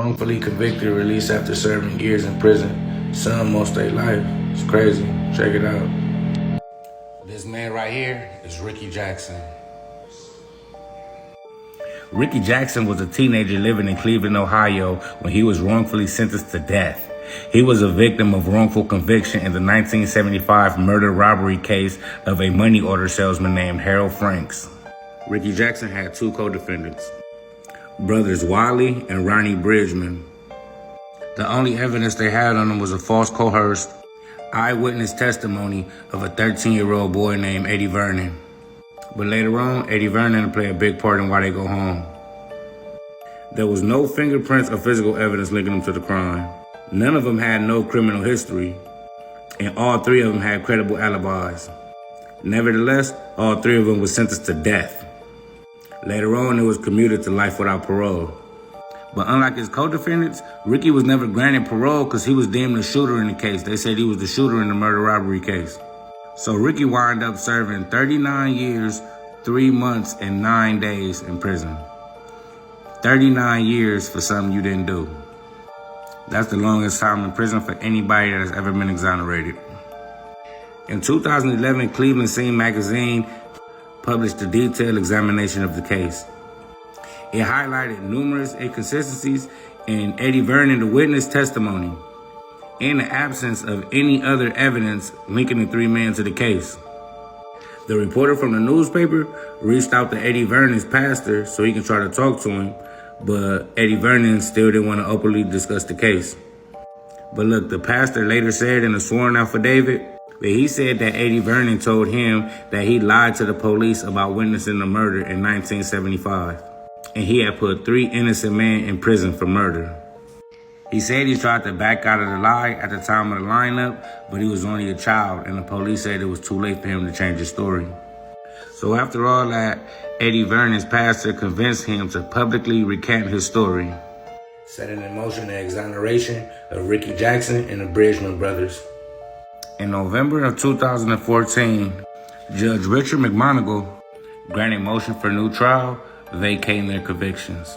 wrongfully convicted, released after serving years in prison. Some most their life. It's crazy. Check it out. This man right here is Ricky Jackson. Ricky Jackson was a teenager living in Cleveland, Ohio when he was wrongfully sentenced to death. He was a victim of wrongful conviction in the 1975 murder-robbery case of a money order salesman named Harold Franks. Ricky Jackson had two co-defendants, brothers Wally and Ronnie Bridgman. The only evidence they had on him was a false coerced eyewitness testimony of a 13-year-old boy named Eddie Vernon. But later on, Eddie Vernon will play a big part in why they go home. There was no fingerprints or physical evidence linking them to the crime. None of them had no criminal history, and all three of them had credible alibis. Nevertheless, all three of them were sentenced to death. Later on, it was commuted to life without parole. But unlike his co-defendants, Ricky was never granted parole because he was deemed the shooter in the case. They said he was the shooter in the murder-robbery case. So Ricky wound up serving 39 years, 3 months, and 9 days in prison. 39 years for something you didn't do. That's the longest time in prison for anybody that has ever been exonerated. In 2011, Cleveland Scene magazine published a detailed examination of the case. It highlighted numerous inconsistencies in Eddie Vernon, the witness testimony, in the absence of any other evidence linking the three men to the case. The reporter from the newspaper reached out to Eddie Vernon's pastor so he can try to talk to him, but Eddie Vernon still didn't want to openly discuss the case. But look, the pastor later said in a sworn affidavit that he said that Eddie Vernon told him that he lied to the police about witnessing the murder in 1975, and he had put 3 innocent men in prison for murder. He said he tried to back out of the lie at the time of the lineup, but he was only a child, and the police said it was too late for him to change his story. So after all that, Eddie Vernon's pastor convinced him to publicly recant his story, setting in motion the exoneration of Ricky Jackson and the Bridgman brothers. In November of 2014, Judge Richard McMonagle granted motion for new trial, vacating their convictions.